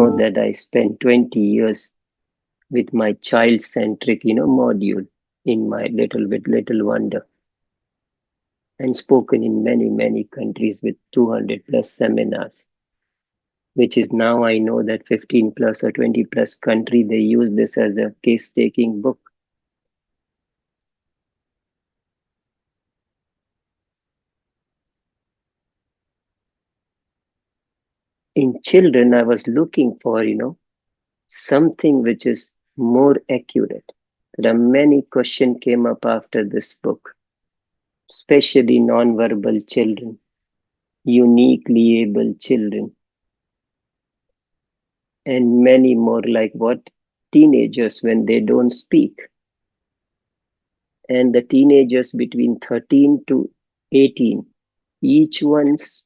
know that I spent 20 years with my child-centric, module in my Little Wonder, and spoken in many, many countries with 200 plus seminars, which is now I know that 15 plus or 20 plus country, they use this as a case-taking book. In children, I was looking for, something which is more accurate. There are many questions came up after this book, especially non-verbal children, uniquely able children, and many more like what teenagers when they don't speak. And the teenagers between 13 to 18, each one's,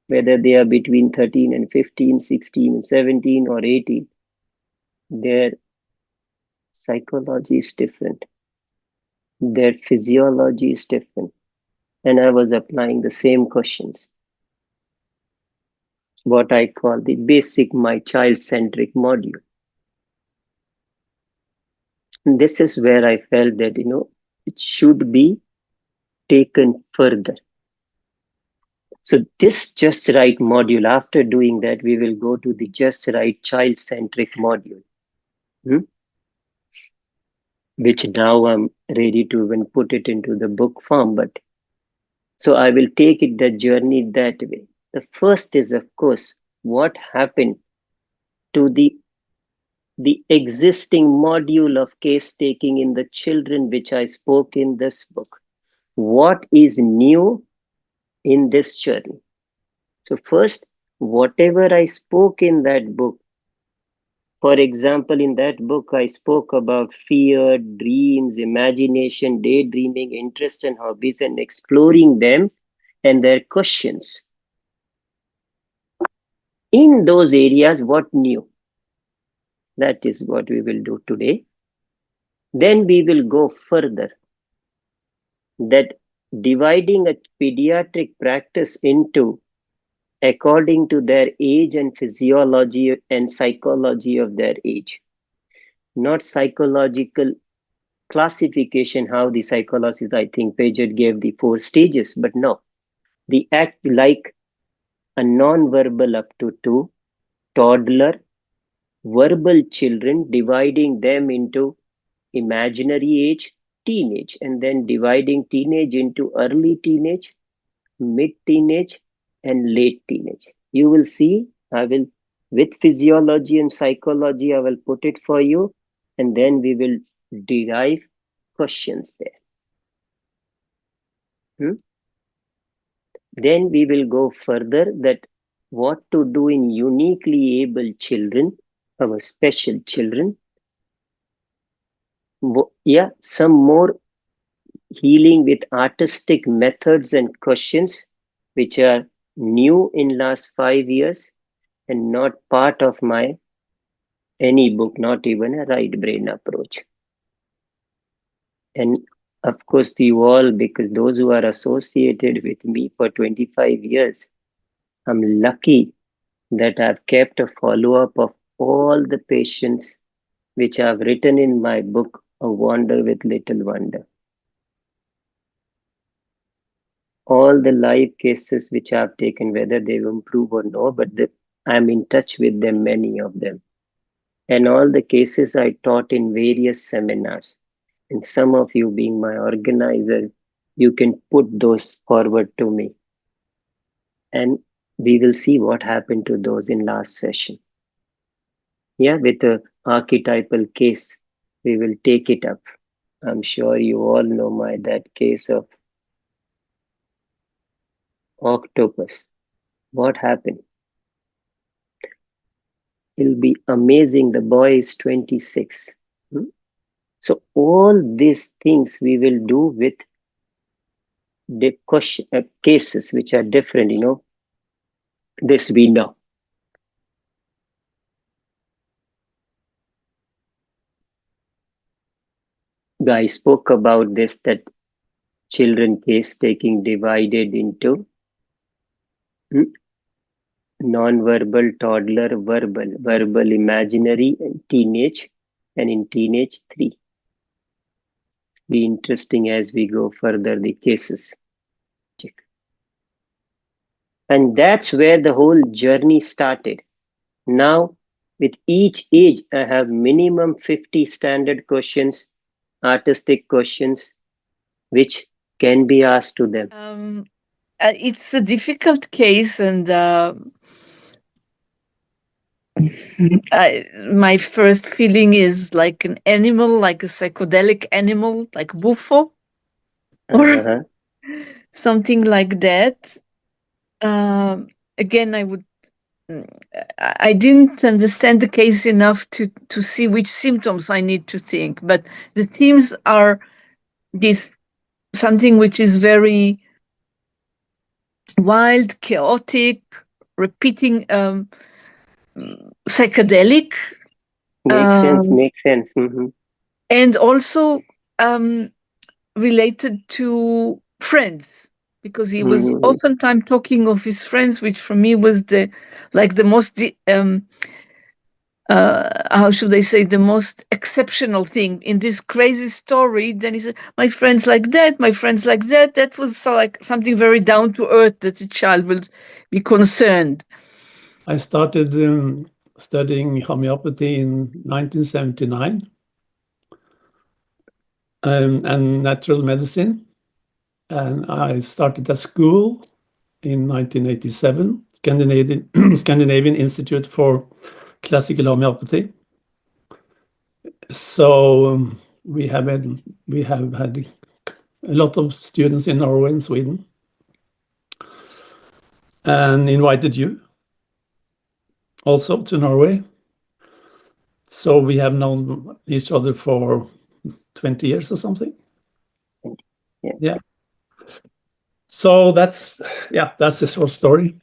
whether they are between 13 and 15, 16, 17 or 18, their psychology is different. Their physiology is different. And I was applying the same questions, what I call the basic my child-centric module. And this is where I felt that, it should be taken further. So this Just Right module, after doing that, we will go to the Just Right child-centric module, which now I'm ready to even put it into the book form. But so I will take it the journey that way. The first is, of course, what happened to the existing module of case taking in the children, which I spoke in this book. What is new in this journey? So first, whatever I spoke in that book, for example, in that book, I spoke about fear, dreams, imagination, daydreaming, interest and hobbies, and exploring them and their questions. In those areas, what new? That is what we will do today. Then we will go further, that dividing a pediatric practice into according to their age and physiology and psychology of their age, not psychological classification, how the psychologist, I think Paget gave the 4 stages, but no, the act like a non-verbal up to 2, toddler, verbal children, dividing them into imaginary age, teenage, and then dividing teenage into early teenage, mid-teenage, and late teenage. You will see, I will, with physiology and psychology, I will put it for you, and then we will derive questions there. Then we will go further, that what to do in uniquely able children, our special children. Yeah, some more healing with artistic methods and questions, which are new in last 5 years and not part of my any book, not even a right brain approach. And of course, you all, because those who are associated with me for 25 years, I'm lucky that I've kept a follow-up of all the patients which I've written in my book, A Wander with Little Wonder. All the live cases which I've taken, whether they've improved or no, but I'm in touch with them, many of them. And all the cases I taught in various seminars. And some of you being my organizer, you can put those forward to me. And we will see what happened to those in last session. Yeah, with the archetypal case, we will take it up. I'm sure you all know that case of octopus. What happened? It'll be amazing. The boy is 26. So all these things we will do with the cases which are different, this we know. I spoke about this, that children case taking divided into non-verbal, toddler, verbal imaginary, and teenage, and in teenage 3. Be interesting as we go further the cases. And that's where the whole journey started. Now, with each age, I have minimum 50 standard questions, artistic questions, which can be asked to them. It's a difficult case, and my first feeling is like an animal, like a psychedelic animal, like Buffo, or Uh-huh. something like that. Again, I would. mm, I didn't understand the case enough to see which symptoms I need to think, but the themes are this something which is very wild, chaotic, repeating, psychedelic, Makes sense, um, makes sense. Mm-hmm. and also um, related to friends, because he was Mm-hmm. oftentimes talking of his friends, which for me was the most how should I say, the most exceptional thing in this crazy story. Then he said, "My friends like that, my friends like that." That was like something very down to earth that a child will be concerned. I started studying homeopathy in 1979 and natural medicine. And I started a school in 1987, Scandinavian Institute for Classical Homeopathy. So we have had a lot of students in Norway and Sweden, and invited you also to Norway. So we have known each other for 20 years or something. Yeah. Yeah. So that's the short story.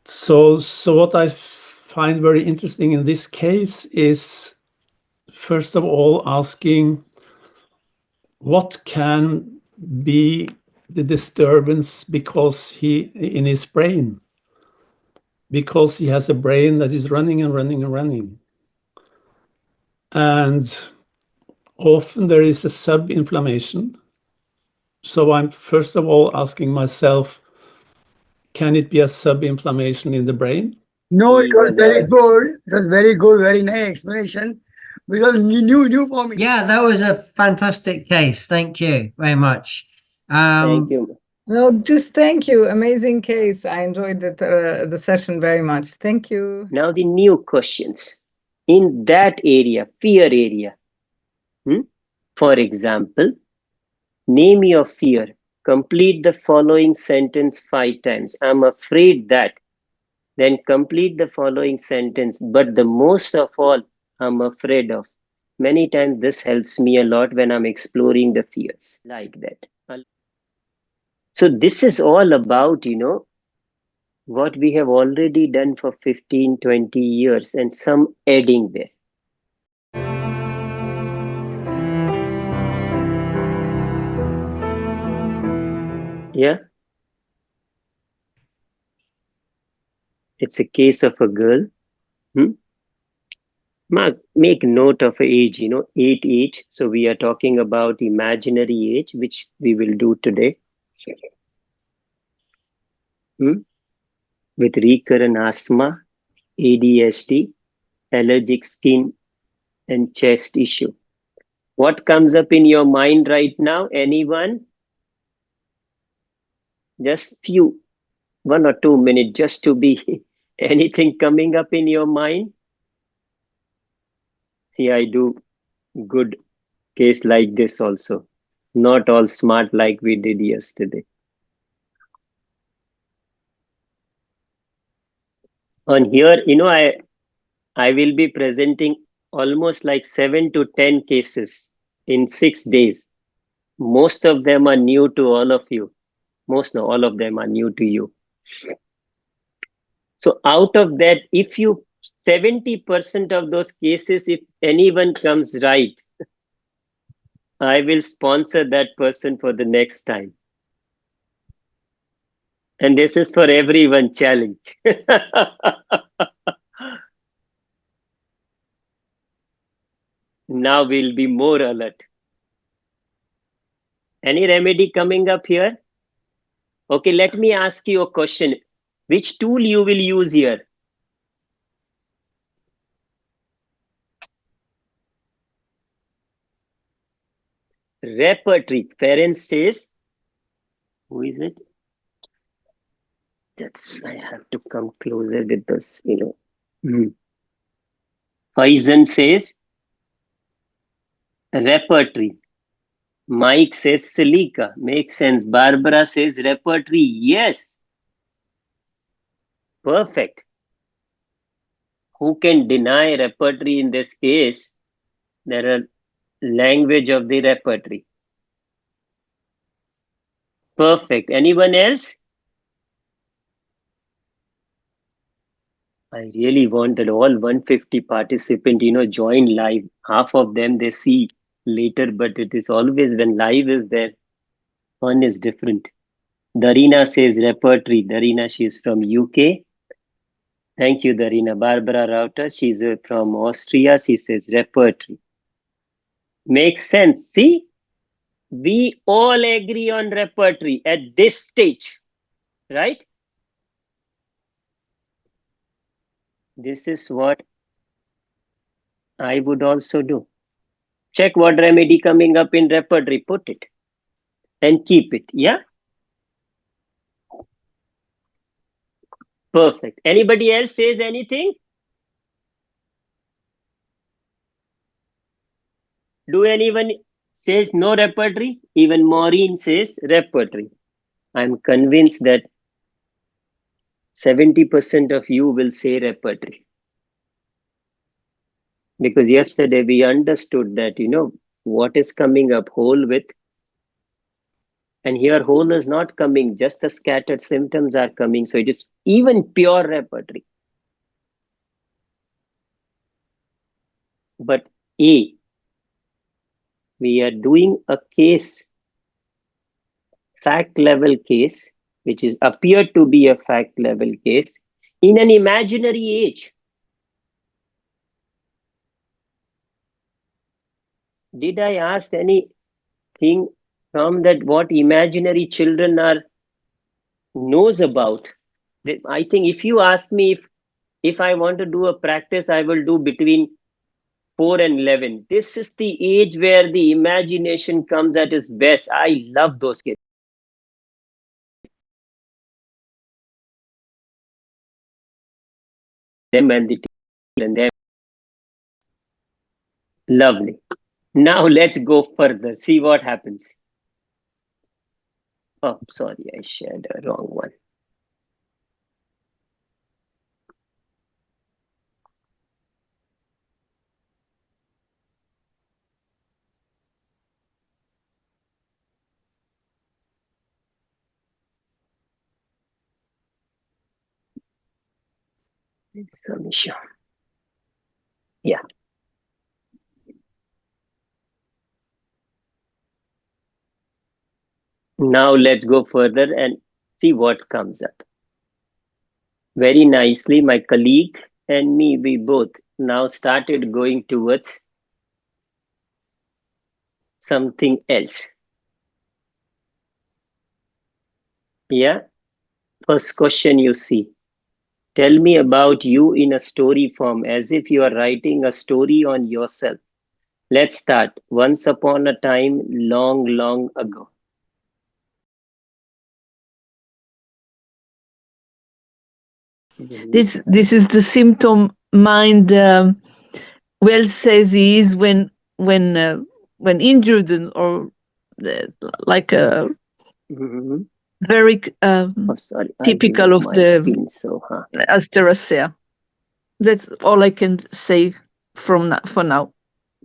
So what I find very interesting in this case is, first of all, asking what can be the disturbance in his brain, because he has a brain that is running and running and running. And often there is a sub-inflammation. So I'm first of all asking myself, can it be a sub-inflammation in the brain? No, it was very good. It was very good, very nice explanation. Because new for me. Yeah, that was a fantastic case. Thank you very much. Thank you. No, just thank you. Amazing case. I enjoyed the session very much. Thank you. Now the new questions. In that area, fear area. For example, name your fear. Complete the following sentence 5 times. I'm afraid that. Then complete the following sentence. But the most of all, I'm afraid of. Many times this helps me a lot when I'm exploring the fears like that. So this is all about, what we have already done for 15, 20 years and some adding there. Yeah. It's a case of a girl. Make note of age, 8 age. So we are talking about imaginary age, which we will do today. With recurrent asthma, ADHD, allergic skin and chest issue. What comes up in your mind right now? Anyone? Just 1 or 2 minutes, just to be anything coming up in your mind. See, I do good case like this also. Not all smart like we did yesterday. On here, I will be presenting almost like 7 to 10 cases in 6 days. Most of them are new to all of you. All of them are new to you. So out of that, if 70% of those cases, if anyone comes right, I will sponsor that person for the next time. And this is for everyone challenge. Now we'll be more alert. Any remedy coming up here? Okay, let me ask you a question. Which tool you will use here? Repertory. Ferenc says, who is it? I have to come closer with this, Faizan says, repertory. Mike says, Salika. Makes sense. Barbara says, repertory. Yes. Perfect. Who can deny repertory in this case? There are language of the repertory. Perfect. Anyone else? I really wanted all 150 participants, join live. Half of them they see later, but it is always when live is there, fun is different. Darina says repertory. Darina, she's from UK. Thank you, Darina. Barbara Rauter, she's from Austria. She says repertory. Makes sense. See, we all agree on repertory at this stage, right? This is what I would also do. Check what remedy coming up in repertory, put it and keep it. Yeah. Perfect. Anybody else says anything? Do anyone says no repertory? Even Maureen says repertory. I'm convinced that 70% of you will say repertory. Because yesterday we understood that, what is coming up whole with. And here whole is not coming, just the scattered symptoms are coming. So it is even pure repertory. But we are doing a case, fact level case, which is appeared to be a fact level case in an imaginary age. Did I ask anything from that what imaginary children knows about? I think if you ask me if I want to do a practice, I will do between 4 and 11. This is the age where the imagination comes at its best. I love those kids. Them and the and them. Lovely. Now let's go further. See what happens. Oh, sorry, I shared a wrong one. Submission. Yeah. Now let's go further and see what comes up. Very nicely, my colleague and me, we both now started going towards something else. Yeah. First question you see. Tell me about you in a story form, as if you are writing a story on yourself. Let's start. Once upon a time, long, long ago. This is the symptom mind well says he is when injured or like a very typical of the Asteraceae. That's all I can say for now.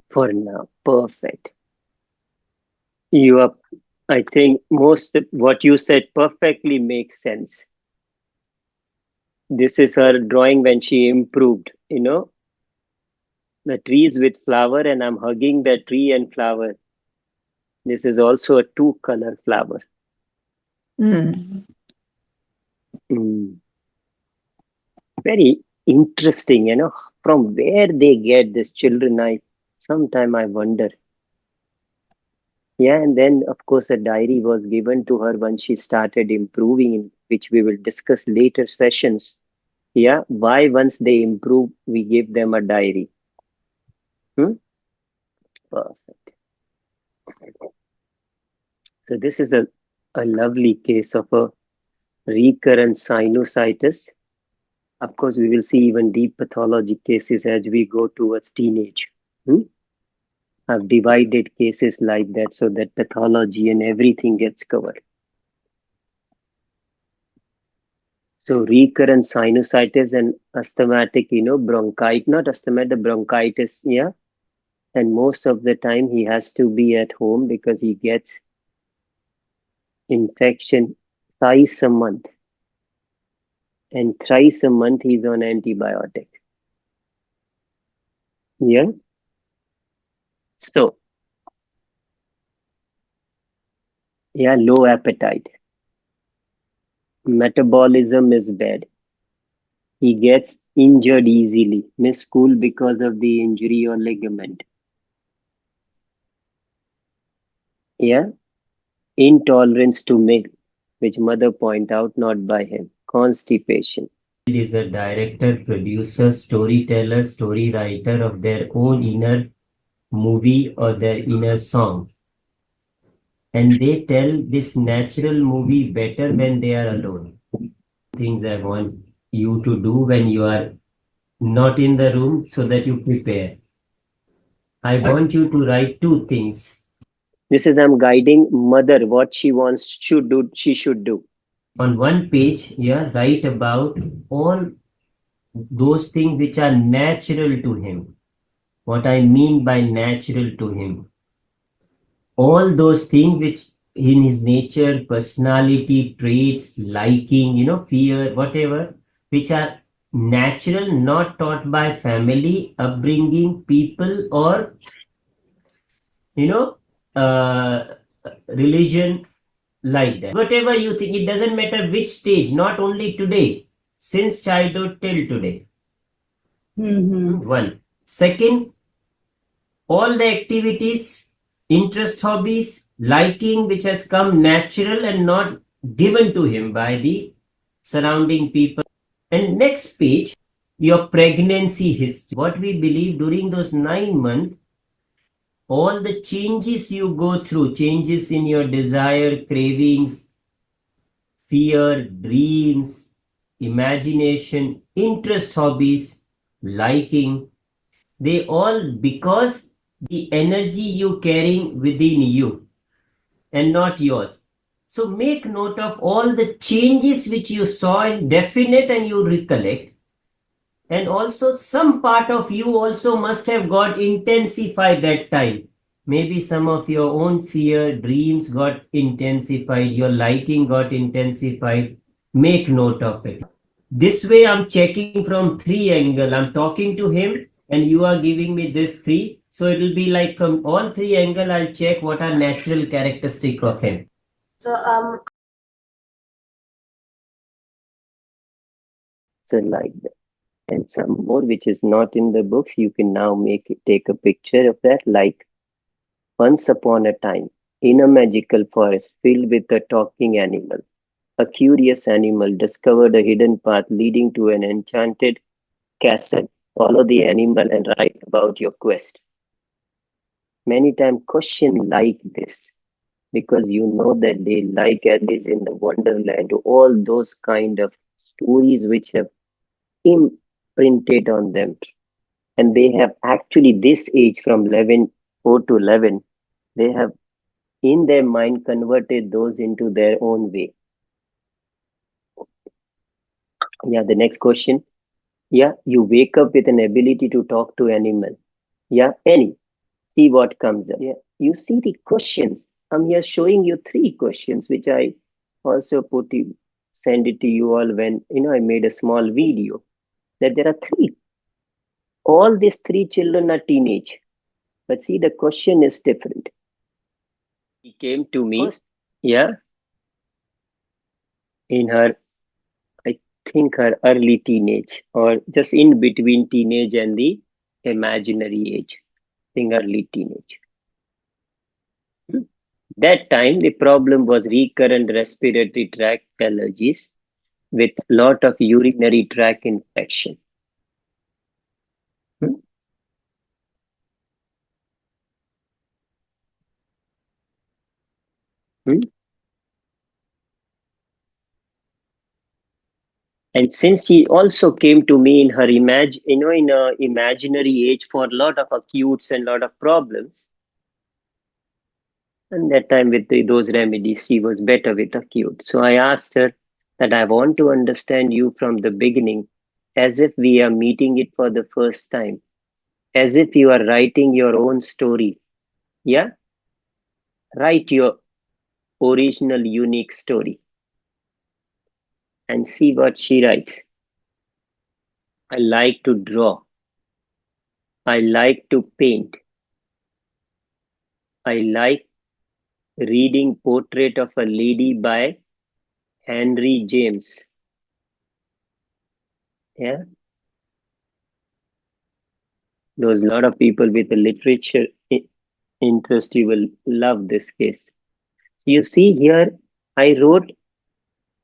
For now, perfect. You are, I think most of what you said perfectly makes sense. This is her drawing when she improved, the trees with flower, and I'm hugging the tree and flower. This is also a 2-color flower. Very interesting, from where they get this children. Sometime I wonder. Yeah, and then of course a diary was given to her once she started improving, which we will discuss later sessions. Yeah, why once they improve, we give them a diary. Perfect. So this is a lovely case of a recurrent sinusitis. Of course, we will see even deep pathology cases as we go towards teenage. I've divided cases like that so that pathology and everything gets covered. So recurrent sinusitis and asthmatic, bronchitis, not asthmatic, bronchitis, yeah. And most of the time he has to be at home because he gets infection thrice a month. And thrice a month he's on antibiotic. Yeah. So, yeah, low appetite. Metabolism is bad. He gets injured easily, miss school because of the injury or ligament. Yeah. Intolerance to milk, which mother point out, not by him. Constipation. Is a director, producer, storyteller, story writer of their own inner movie or their inner song. And they tell this natural movie better when they are alone. Things I want you to do when you are not in the room so that you prepare. I want you to write two things. This is I'm guiding mother what she she should do. On one page, yeah, write about all those things which are natural to him. What I mean by natural to him. All those things which in his nature, personality, traits, liking, fear, whatever, which are natural, not taught by family, upbringing, people, or, religion, like that. Whatever you think, it doesn't matter which stage, not only today, since childhood till today. One. Second, all the activities, interest, hobbies, liking, which has come natural and not given to him by the surrounding people. And next page, your pregnancy history. What we believe during those 9 months, all the changes you go through, changes in your desire, cravings, fear, dreams, imagination, interest, hobbies, liking, they all because the energy you carrying within you and not yours. So make note of all the changes which you saw in definite and you recollect. And also some part of you also must have got intensified that time. Maybe some of your own fear, dreams got intensified, your liking got intensified. Make note of it. This way I'm checking from 3 angles. I'm talking to him and you are giving me this 3. So it will be like from all 3 angles, I'll check what are natural characteristic of him. So like that. And some more which is not in the books, you can now take a picture of that. Like once upon a time, in a magical forest filled with a talking animal, a curious animal discovered a hidden path leading to an enchanted castle. Follow the animal and write about your quest. Many times question like this, because you know that they like Alice in the Wonderland, all those kind of stories which have imprinted on them. And they have actually this age from 4 to 11, they have in their mind converted those into their own way. Yeah, the next question. Yeah, you wake up with an ability to talk to animal. Yeah, any. See what comes up. Yeah, you see the questions. I'm here showing you 3 questions, which I also send it to you all when I made a small video. That there are 3. All these 3 children are teenage, but see the question is different. He came to me, yeah, in her think her early teenage or just in between teenage and the imaginary age. Think early teenage. That time the problem was recurrent respiratory tract allergies with lot of urinary tract infection. And since she also came to me in her in a imaginary age for a lot of acutes and lot of problems, and that time with those remedies, she was better with acute. So I asked her that I want to understand you from the beginning, as if we are meeting it for the first time, as if you are writing your own story. Yeah, write your original unique story and see what she writes. I like to draw. I like to paint. I like reading Portrait of a Lady by Henry James. Yeah. There's a lot of people with a literature interest. You will love this case. You see here, I wrote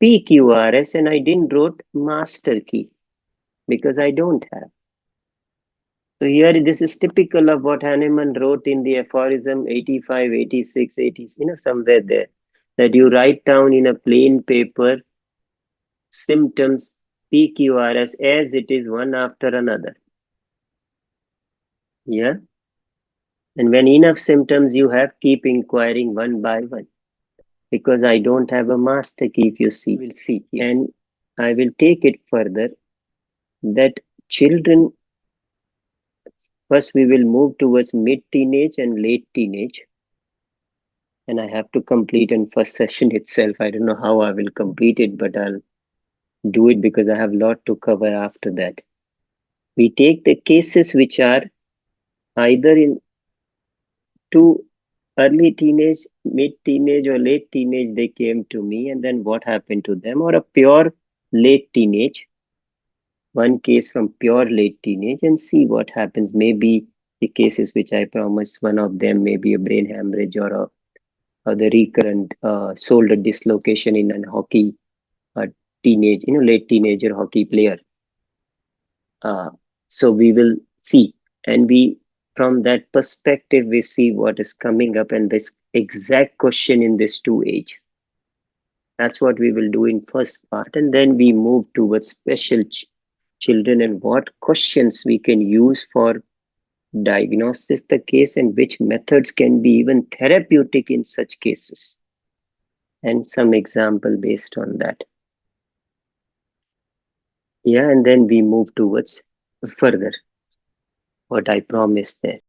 PQRS and I didn't wrote master key because I don't have. So here, this is typical of what Hahnemann wrote in the aphorism 85, 86, 80, somewhere there, that you write down in a plain paper symptoms PQRS as it is one after another. Yeah. And when enough symptoms you have, keep inquiring one by one. Because I don't have a master key, if you see, we'll see. And I will take it further that children, first we will move towards mid-teenage and late teenage. And I have to complete in first session itself. I don't know how I will complete it, but I'll do it because I have a lot to cover after that. We take the cases which are either in to early teenage, mid-teenage or late teenage, they came to me, and then what happened to them, or a pure late teenage, one case from pure late teenage, and see what happens. Maybe the cases which I promised, one of them may be a brain hemorrhage or the recurrent shoulder dislocation in a hockey teenage, late teenager hockey player. So we will see, and from that perspective, we see what is coming up and this exact question in this 2 age. That's what we will do in first part, and then we move towards special children and what questions we can use for diagnosis the case and which methods can be even therapeutic in such cases, and some example based on that. Yeah, and then we move towards further what I promised there.